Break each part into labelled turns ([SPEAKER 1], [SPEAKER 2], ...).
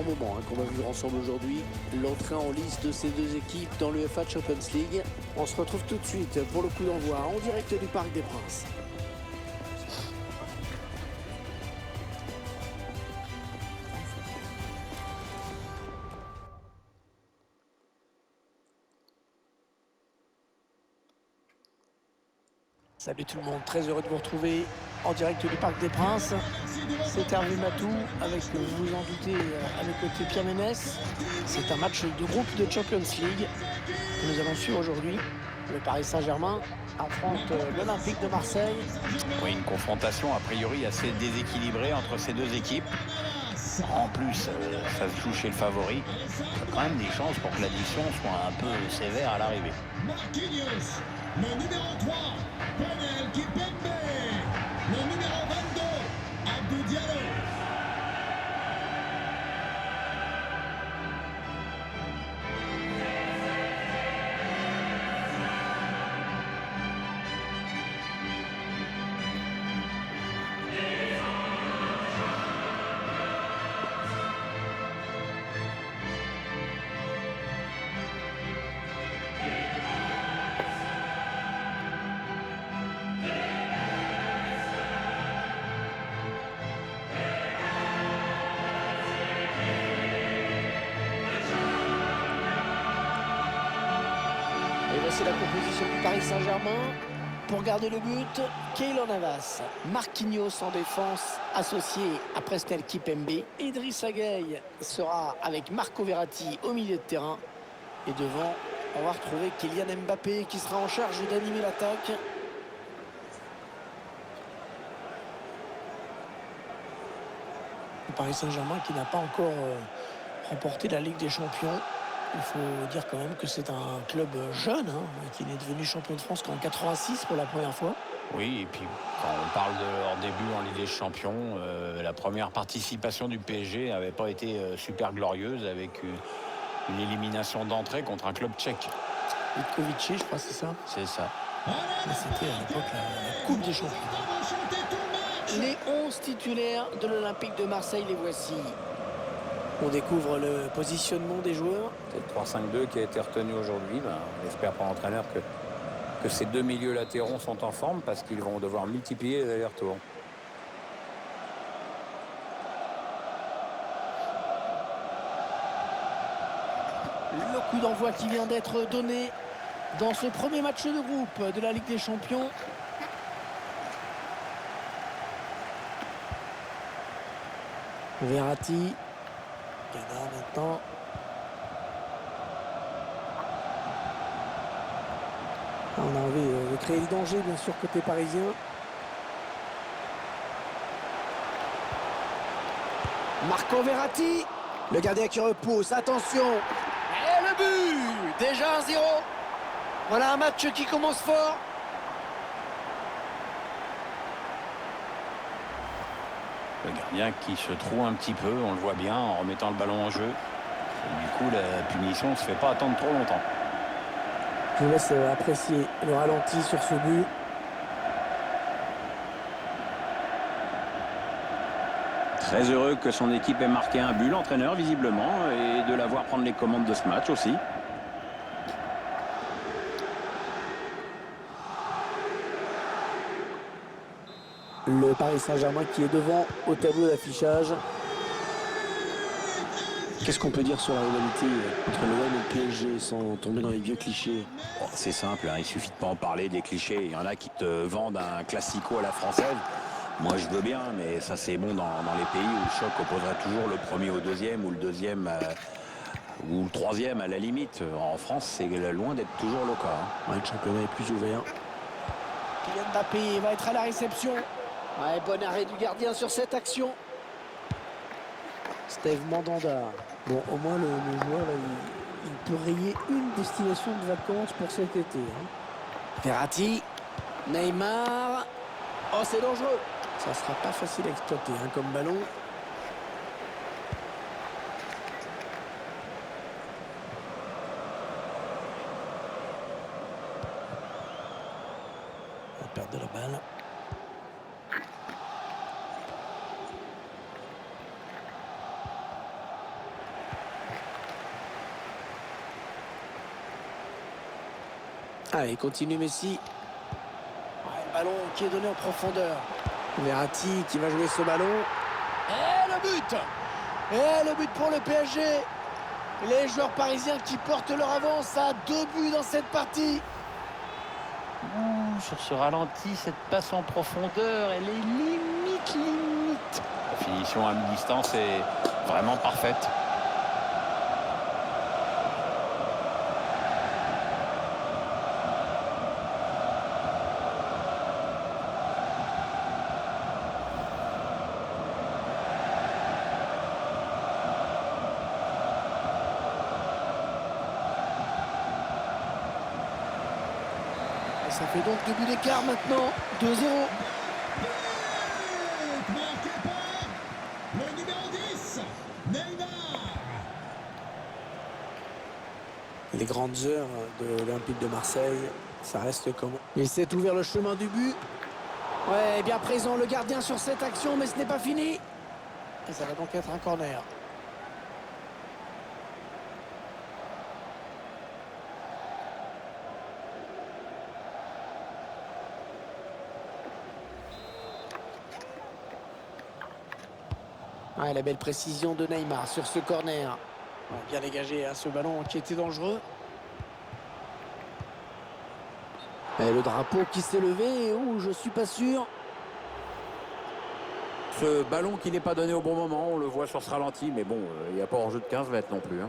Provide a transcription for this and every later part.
[SPEAKER 1] moment qu'on va vivre ensemble aujourd'hui. L'entrée en liste de ces deux équipes dans l'UEFA Champions League. On se retrouve tout de suite pour le coup d'envoi en direct du Parc des Princes. Salut tout le monde, très heureux de vous retrouver en direct du Parc des Princes. C'est Hervé Matou avec, vous vous en doutez, à mes côtés Pierre Ménès. C'est un match de groupe de Champions League que nous allons suivre aujourd'hui. Le Paris Saint-Germain affronte l'Olympique de Marseille.
[SPEAKER 2] Oui, une confrontation a priori assez déséquilibrée entre ces deux équipes. En plus, ça se joue chez le favori. Il y a quand même des chances pour que l'addition soit un peu sévère à l'arrivée.
[SPEAKER 3] Marquinhos, le numéro 3, Penel Kipembe, le numéro 22, Abdou Diallo.
[SPEAKER 1] Et voici la composition du Paris Saint-Germain. Pour garder le but, Keylor Navas, Marquinhos en défense, associé à Presnel Kipembe. Idrissa Gueye sera avec Marco Verratti au milieu de terrain. Et devant, on va retrouver Kylian Mbappé qui sera en charge d'animer l'attaque. Le Paris Saint-Germain qui n'a pas encore remporté la Ligue des Champions. Il faut dire quand même que c'est un club jeune, qui n'est devenu champion de France qu'en 86 pour la première fois.
[SPEAKER 2] Oui, et puis quand on parle de leur début en Ligue des Champions, la première participation du PSG n'avait pas été super glorieuse avec une élimination d'entrée contre un club tchèque.
[SPEAKER 1] Vitkovic, je crois, c'est ça.
[SPEAKER 2] C'est ça.
[SPEAKER 1] Mais c'était à l'époque la Coupe des Champions. Les 11 titulaires de l'Olympique de Marseille, les voici. On découvre le positionnement des joueurs.
[SPEAKER 4] C'est le 3-5-2 qui a été retenu aujourd'hui. On espère pour l'entraîneur que ces deux milieux latéraux sont en forme parce qu'ils vont devoir multiplier les allers-retours.
[SPEAKER 1] Le coup d'envoi qui vient d'être donné dans ce premier match de groupe de la Ligue des Champions. Verratti. Gana maintenant. On a envie de créer le danger, bien sûr, côté parisien. Marco Verratti. Le gardien qui repousse. Attention. Et le but. Déjà 1-0. Voilà un match qui commence fort.
[SPEAKER 2] Le gardien qui se trouve un petit peu, on le voit bien, en remettant le ballon en jeu. Et du coup, la punition ne se fait pas attendre trop longtemps.
[SPEAKER 1] Je vous laisse apprécier le ralenti sur ce but.
[SPEAKER 2] Très heureux que son équipe ait marqué un but, l'entraîneur visiblement, et de l'avoir prendre les commandes de ce match aussi.
[SPEAKER 1] Le Paris Saint-Germain qui est devant au tableau d'affichage. Qu'est-ce qu'on peut dire sur la rivalité entre l'OM et le PSG sans tomber dans les vieux clichés?
[SPEAKER 2] Bon, c'est simple, il suffit de pas en parler des clichés. Il y en a qui te vendent un classico à la française. Moi je veux bien, mais ça c'est bon dans les pays où le choc opposerait toujours le premier au deuxième ou le deuxième ou le troisième à la limite. En France, c'est loin d'être toujours le cas.
[SPEAKER 1] Ouais, le championnat est plus ouvert. Kylian Mbappé va être à la réception. Ouais, bon arrêt du gardien sur cette action. Steve Mandanda. Bon, au moins le joueur, là, il peut rayer une destination de vacances pour cet été. Verratti. Neymar. Oh, c'est dangereux. Ça sera pas facile à exploiter comme ballon. On va perdre de la balle. Allez, continue Messi. Ouais, le ballon qui est donné en profondeur. Verratti qui va jouer ce ballon. Et le but! Et le but pour le PSG. Les joueurs parisiens qui portent leur avance à 2 buts dans cette partie.
[SPEAKER 4] Sur ce ralenti, cette passe en profondeur, elle est limite. La finition à mi-distance est vraiment parfaite.
[SPEAKER 1] Et ça fait donc 2 buts d'écart maintenant. 2-0.
[SPEAKER 3] Marqué par le numéro 10, Neymar.
[SPEAKER 1] Les grandes heures de l'Olympique de Marseille, ça reste comment? Il s'est ouvert le chemin du but. Ouais, bien présent le gardien sur cette action, mais ce n'est pas fini. Et ça va donc être un corner. Ouais, la belle précision de Neymar sur ce corner. Bon, bien dégagé à ce ballon qui était dangereux. Et le drapeau qui s'est levé, je suis pas sûr.
[SPEAKER 4] Ce ballon qui n'est pas donné au bon moment, on le voit sur ce ralenti, mais bon, il n'y a pas hors-jeu de 15 mètres non plus.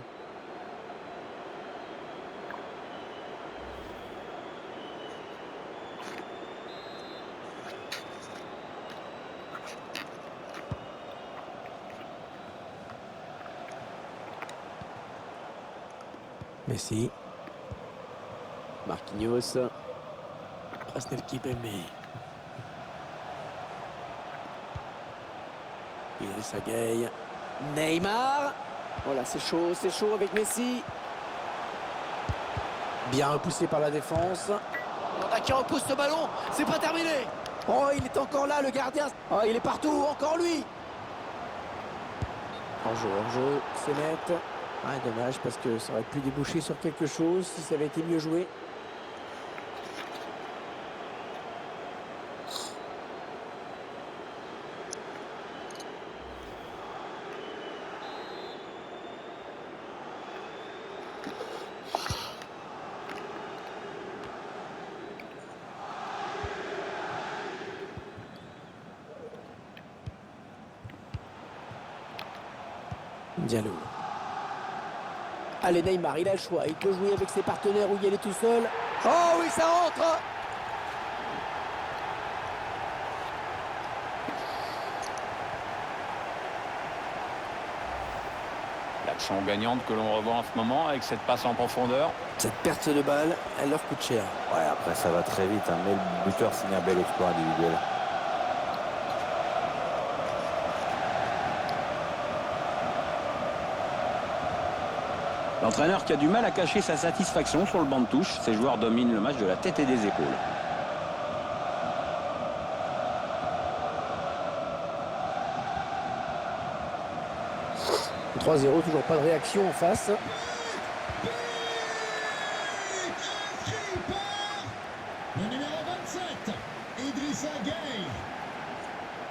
[SPEAKER 1] Messi. Marquinhos. Presnel Kimpembe. Idrissa Gueye. Neymar. Voilà, c'est chaud avec Messi. Bien repoussé par la défense. On a qui repousse ce ballon, c'est pas terminé. Oh, il est encore là, le gardien. Oh, il est partout, encore lui. Hors-jeu, c'est net. Ah, dommage parce que ça aurait pu déboucher sur quelque chose si ça avait été mieux joué. Diallo. Allez, Neymar, il a le choix. Il peut jouer avec ses partenaires ou y aller tout seul. Oh oui, ça rentre!
[SPEAKER 4] L'action gagnante que l'on revoit en ce moment avec cette passe en profondeur.
[SPEAKER 1] Cette perte de balle, elle leur coûte cher.
[SPEAKER 5] Ouais, après ça va très vite, mais le buteur signe un bel exploit individuel.
[SPEAKER 2] L'entraîneur qui a du mal à cacher sa satisfaction sur le banc de touche. Ses joueurs dominent le match de la tête et des épaules.
[SPEAKER 1] 3-0, toujours pas de réaction en face.
[SPEAKER 3] Inscrit par le numéro 27, Idrissa Gueye.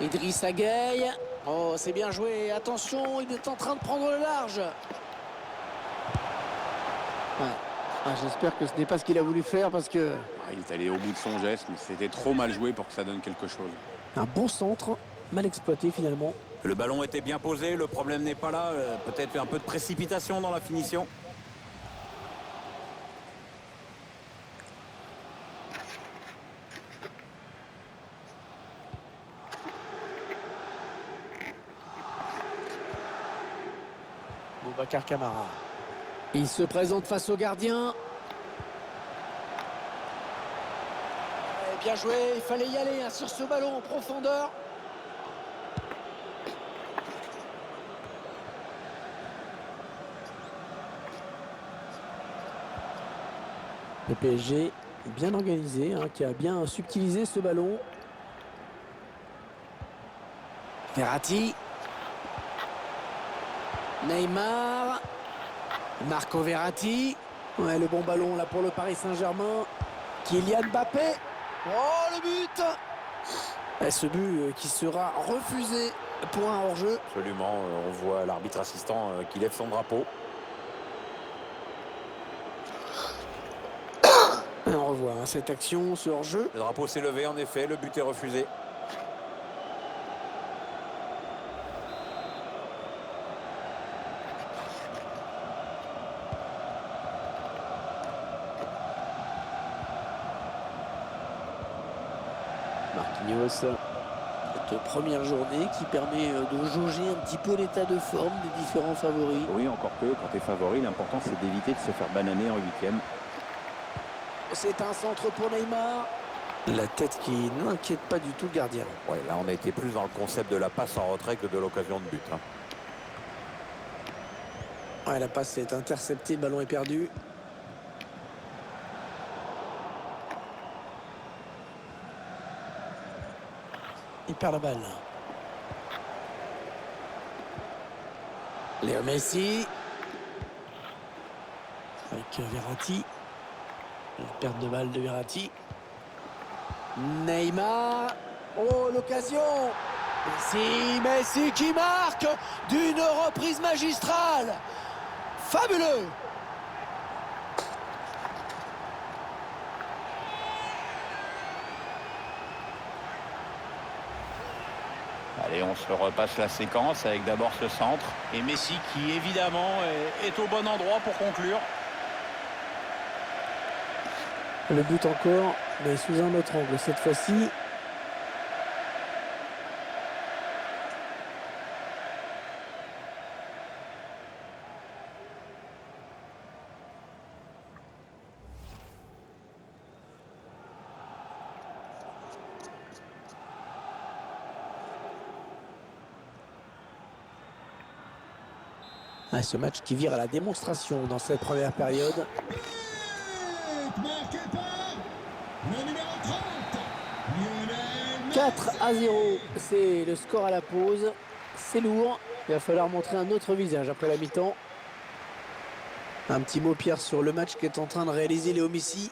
[SPEAKER 1] Idrissa Gueye. Oh, c'est bien joué. Attention, il est en train de prendre le large. Ouais. Ah, j'espère que ce n'est pas ce qu'il a voulu faire parce que...
[SPEAKER 4] Il est allé au bout de son geste, mais c'était trop mal joué pour que ça donne quelque chose.
[SPEAKER 1] Un bon centre, mal exploité finalement.
[SPEAKER 2] Le ballon était bien posé, le problème n'est pas là. Peut-être un peu de précipitation dans la finition.
[SPEAKER 1] Boubacar Kamara. Il se présente face au gardien. Bien joué, il fallait y aller sur ce ballon en profondeur. Le PSG bien organisé, qui a bien subtilisé ce ballon. Verratti. Neymar. Marco Verratti. Ouais, le bon ballon là pour le Paris Saint-Germain. Kylian Mbappé. Oh, le but! Et ce but qui sera refusé pour un hors-jeu.
[SPEAKER 4] Absolument, on voit l'arbitre assistant qui lève son drapeau.
[SPEAKER 1] Et on revoit cette action, ce hors-jeu.
[SPEAKER 4] Le drapeau s'est levé, en effet, le but est refusé.
[SPEAKER 1] Marquinhos, cette première journée qui permet de jauger un petit peu l'état de forme des différents favoris.
[SPEAKER 2] Oui, encore que quand tu es favori, l'important c'est d'éviter de se faire bananer en huitième.
[SPEAKER 1] C'est un centre pour Neymar. La tête qui n'inquiète pas du tout le gardien.
[SPEAKER 4] Ouais, là, on a été plus dans le concept de la passe en retrait que de l'occasion de but. Hein.
[SPEAKER 1] Ouais, la passe est interceptée, le ballon est perdu. Il perd la balle. Léo Messi. Avec Verratti. La perte de balle de Verratti. Neymar. Oh, l'occasion. Messi qui marque d'une reprise magistrale. Fabuleux.
[SPEAKER 4] Allez, on se repasse la séquence avec d'abord ce centre. Et Messi qui, évidemment, est au bon endroit pour conclure.
[SPEAKER 1] Le but encore, mais sous un autre angle cette fois-ci. Ah, ce match qui vire à la démonstration dans cette première période.
[SPEAKER 3] Marqué par le numéro 30, Lionel
[SPEAKER 1] 4-0, c'est le score à la pause. C'est lourd. Il va falloir montrer un autre visage après la mi-temps. Un petit mot, Pierre, sur le match qu'est en train de réaliser Léo Messi.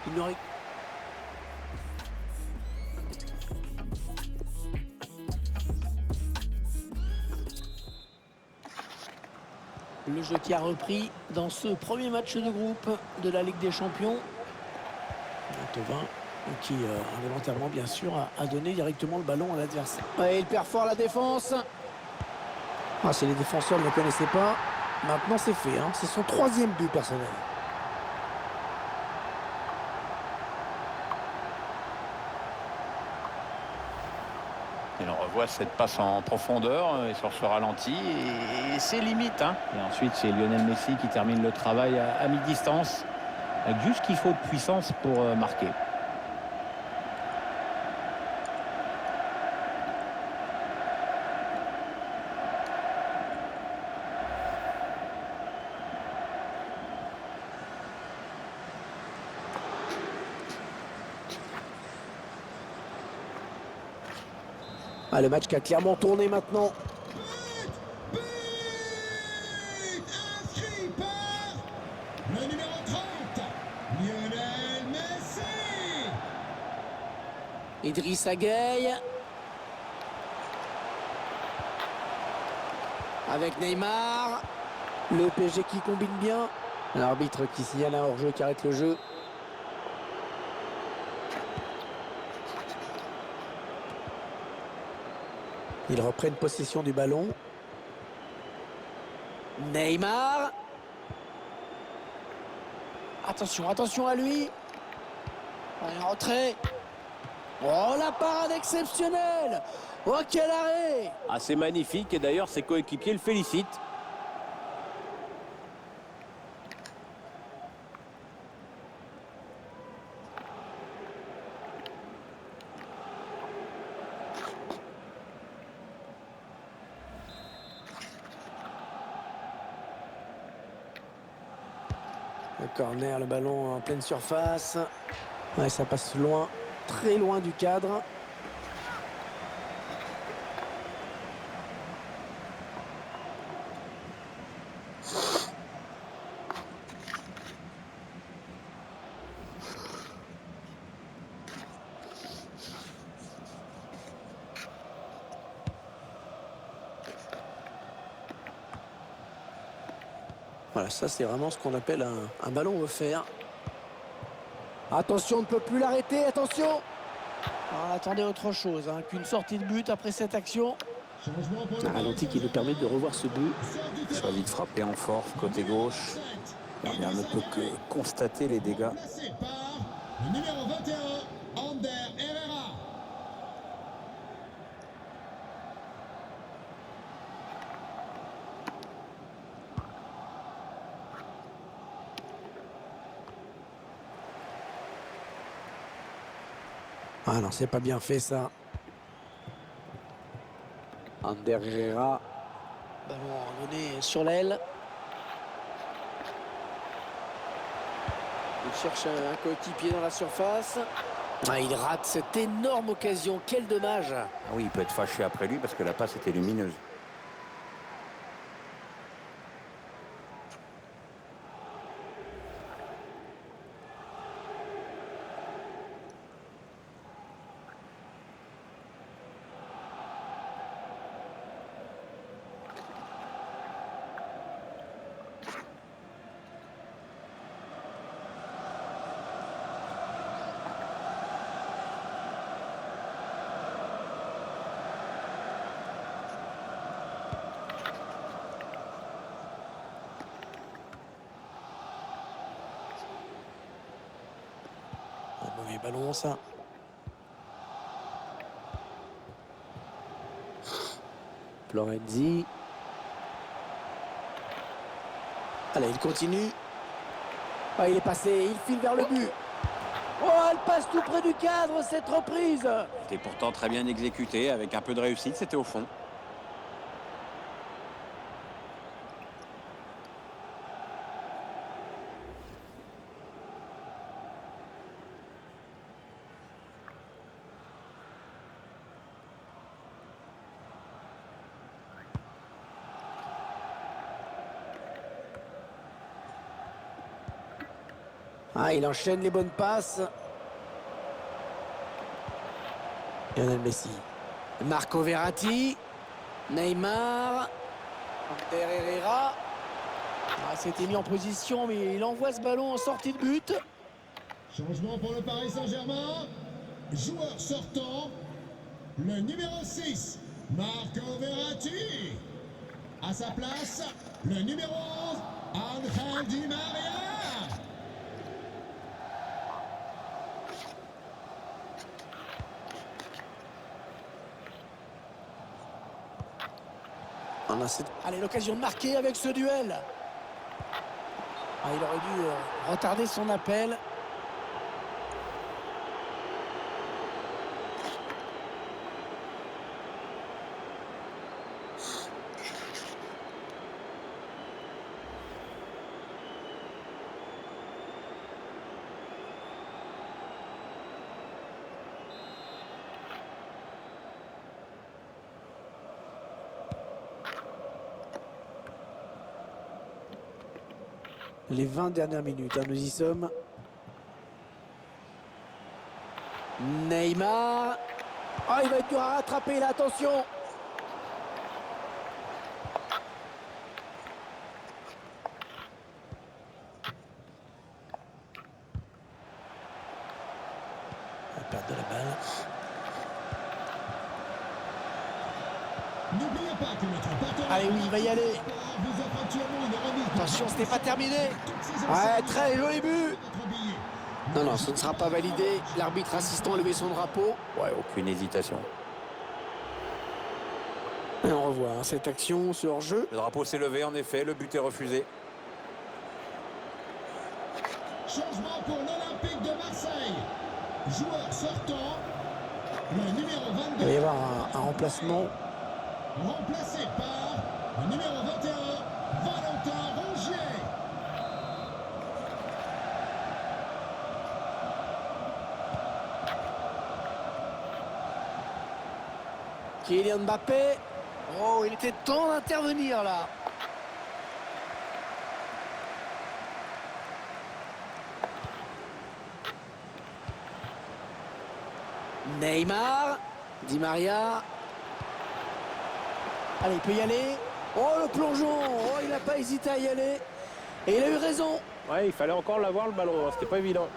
[SPEAKER 1] Il n'aurait... Le jeu qui a repris dans ce premier match de groupe de la Ligue des Champions. Thauvin qui involontairement bien sûr a donné directement le ballon à l'adversaire. Ouais, il perd fort la défense. Ah, si les défenseurs ne le connaissaient pas, maintenant c'est fait. Hein. C'est son 3e but personnel.
[SPEAKER 4] Et on revoit cette passe en profondeur et sur ce ralenti. Et c'est limite. Hein. Et ensuite, c'est Lionel Messi qui termine le travail à mi-distance. Avec juste ce qu'il faut de puissance pour marquer.
[SPEAKER 1] Ah, le match qui a clairement tourné maintenant.
[SPEAKER 3] But inscrit par le numéro 30, Lionel Messi.
[SPEAKER 1] Idrissa Gueye. Avec Neymar. Le PSG qui combine bien. L'arbitre qui signale un hors-jeu qui arrête le jeu. Ils reprennent possession du ballon. Neymar. Attention, attention à lui. Un retrait. Oh, la parade exceptionnelle. Oh, quel arrêt.
[SPEAKER 2] Ah, c'est magnifique et d'ailleurs ses coéquipiers le félicitent.
[SPEAKER 1] Le corner, le ballon en pleine surface. Ouais, ça passe loin, très loin du cadre. Voilà, ça c'est vraiment ce qu'on appelle un ballon offert. Attention, on ne peut plus l'arrêter, attention. On attendait autre chose qu'une sortie de but après cette action.
[SPEAKER 3] Changement pour le
[SPEAKER 1] Un ralenti qui nous permet de revoir ce but.
[SPEAKER 5] Ça va vite frapper en force, côté gauche. Et on ne peut que constater les dégâts.
[SPEAKER 3] Remplacé par le numéro 21, Ander Herrera.
[SPEAKER 1] Ah non, c'est pas bien fait ça. Ander Herrera. Ballon donné sur l'aile. Il cherche un coéquipier dans la surface. Ah, il rate cette énorme occasion. Quel dommage.
[SPEAKER 5] Ah oui, il peut être fâché après lui parce que la passe était lumineuse.
[SPEAKER 1] Un mauvais ballon ça. Florenzi. Allez, il continue. Ah, il est passé, il file vers le but. Oh, elle passe tout près du cadre, cette reprise.
[SPEAKER 2] C'était pourtant très bien exécuté, avec un peu de réussite, c'était au fond.
[SPEAKER 1] Ah, il enchaîne les bonnes passes. Lionel Messi. Marco Verratti. Neymar. Ander Herrera. Ah, c'était mis en position, mais il envoie ce ballon en sortie de but.
[SPEAKER 3] Changement pour le Paris Saint-Germain. Joueur sortant, le numéro 6, Marco Verratti. À sa place, le numéro 11, Angel Di Maria.
[SPEAKER 1] Allez, l'occasion de marquer avec ce duel. Ah, il aurait dû retarder son appel. Les 20 dernières minutes, nous y sommes. Neymar. Ah, il va être dur à rattraper là, attention. La perte de la balle.
[SPEAKER 3] N'oubliez pas que notre partenaire
[SPEAKER 1] Allez, oui, il va y aller.
[SPEAKER 3] vous offre actuellement une remise de
[SPEAKER 1] Attention, ce n'est pas terminé.
[SPEAKER 3] toutes ces
[SPEAKER 1] Ouais,
[SPEAKER 3] enseignes
[SPEAKER 1] très joli but.
[SPEAKER 3] votre billet.
[SPEAKER 1] Non, non, ce ne sera pas validé. L'arbitre assistant a levé son drapeau.
[SPEAKER 5] Ouais, aucune hésitation.
[SPEAKER 1] Et on revoit cette action, ce hors-jeu.
[SPEAKER 5] Le drapeau s'est levé, en effet, le but est refusé.
[SPEAKER 3] Changement pour l'Olympique de Marseille. Joueur sortant, le numéro
[SPEAKER 1] Il va y
[SPEAKER 3] 22,
[SPEAKER 1] avoir un remplacement.
[SPEAKER 3] remplacé par le numéro 21, Valentin Rongier.
[SPEAKER 1] Kylian Mbappé. Oh, il était temps d'intervenir là. Neymar. Di Maria. Allez, il peut y aller. Oh, le plongeon. Oh, il n'a pas hésité à y aller. Et il a eu raison.
[SPEAKER 4] Ouais, il fallait encore l'avoir le ballon, hein. C'était pas évident.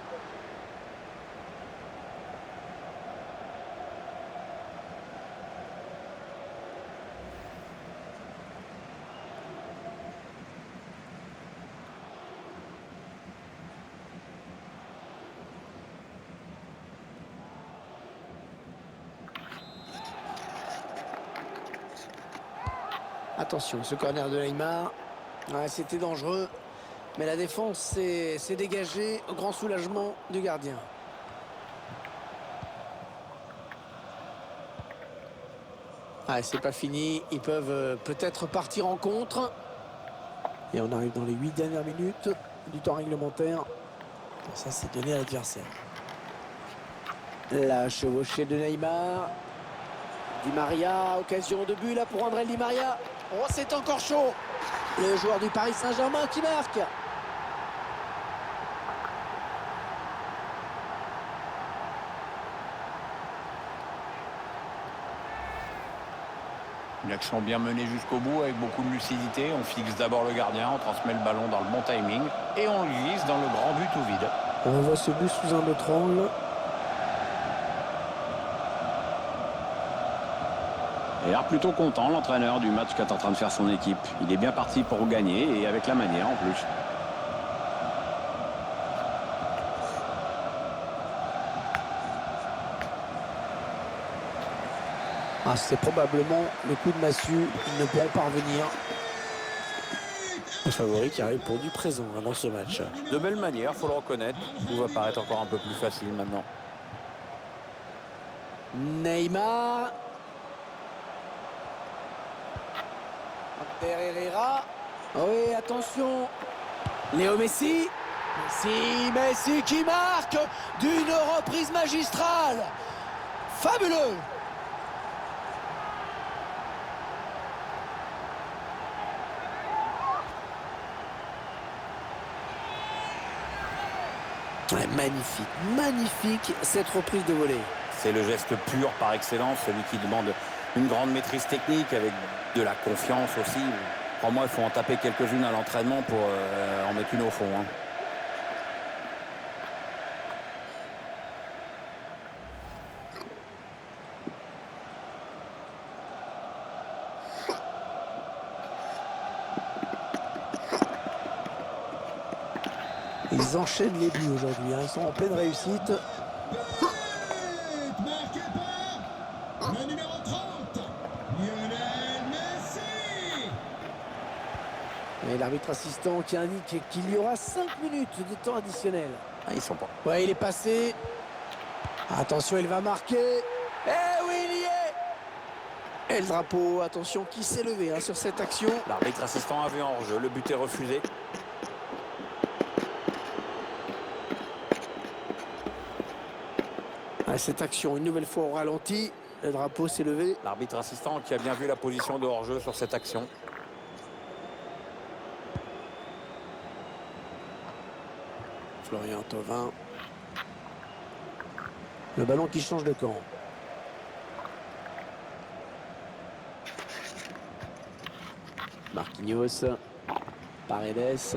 [SPEAKER 1] Attention, ce corner de Neymar. Ouais, c'était dangereux. Mais la défense s'est dégagée au grand soulagement du gardien. Ah, c'est pas fini. Ils peuvent peut-être partir en contre. Et on arrive dans les 8 dernières minutes du temps réglementaire. Ça, c'est donné à l'adversaire. La chevauchée de Neymar. Di Maria, occasion de but là pour André Di Maria. Oh, c'est encore chaud. Le joueur du Paris Saint-Germain qui marque.
[SPEAKER 4] Une action bien menée jusqu'au bout avec beaucoup de lucidité. On fixe d'abord le gardien, on transmet le ballon dans le bon timing et on le glisse dans le grand but au vide.
[SPEAKER 1] On voit ce but sous un autre angle.
[SPEAKER 2] Il a l'air plutôt content, l'entraîneur, du match qu'est en train de faire son équipe. Il est bien parti pour gagner et avec la manière en plus.
[SPEAKER 1] Ah, c'est probablement le coup de massue. Ils ne pourront pas revenir. Le favori qui a répondu présent dans ce match.
[SPEAKER 5] De belle manière, faut le reconnaître. Tout va paraître encore un peu plus facile maintenant.
[SPEAKER 1] Neymar. Ander Herrera. Oui, attention. Léo Messi. Messi qui marque d'une reprise magistrale. Fabuleux. Ouais, magnifique, magnifique cette reprise de volée.
[SPEAKER 5] C'est le geste pur par excellence, celui qui demande une grande maîtrise technique avec de la confiance aussi. Crois-moi, il faut en taper quelques-unes à l'entraînement pour en mettre une au fond. Hein.
[SPEAKER 1] Ils enchaînent les buts aujourd'hui, hein. Ils sont en pleine réussite.
[SPEAKER 3] But marqué par le numéro 30, Lionel Messi.
[SPEAKER 1] Et l'arbitre assistant qui indique qu'il y aura 5 minutes de temps additionnel.
[SPEAKER 5] Ah, ils sont pas.
[SPEAKER 1] Ouais, il est passé. Attention, il va marquer. Eh oui, il y est. Et le drapeau, attention, qui s'est levé hein, sur cette action.
[SPEAKER 5] L'arbitre assistant a vu en hors-jeu, le but est refusé.
[SPEAKER 1] Ah, cette action, une nouvelle fois au ralenti. Le drapeau s'est levé.
[SPEAKER 5] L'arbitre assistant qui a bien vu la position de hors-jeu sur cette action.
[SPEAKER 1] Florian Thauvin. Le ballon qui change de camp. Marquinhos. Paredes.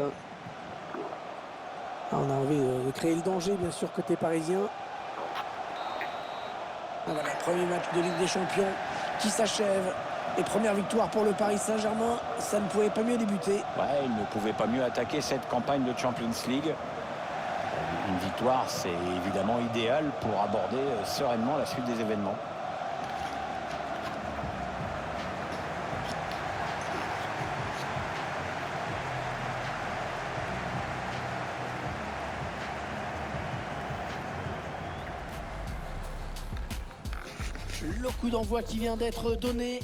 [SPEAKER 1] Ah, on a envie de créer le danger, bien sûr, côté parisien. Ah, voilà, premier match de Ligue des Champions qui s'achève. Et première victoire pour le Paris Saint-Germain. Ça ne pouvait pas mieux débuter.
[SPEAKER 4] Ouais, il ne pouvait pas mieux attaquer cette campagne de Champions League. Une victoire, c'est évidemment idéal pour aborder sereinement la suite des événements.
[SPEAKER 1] Le coup d'envoi qui vient d'être donné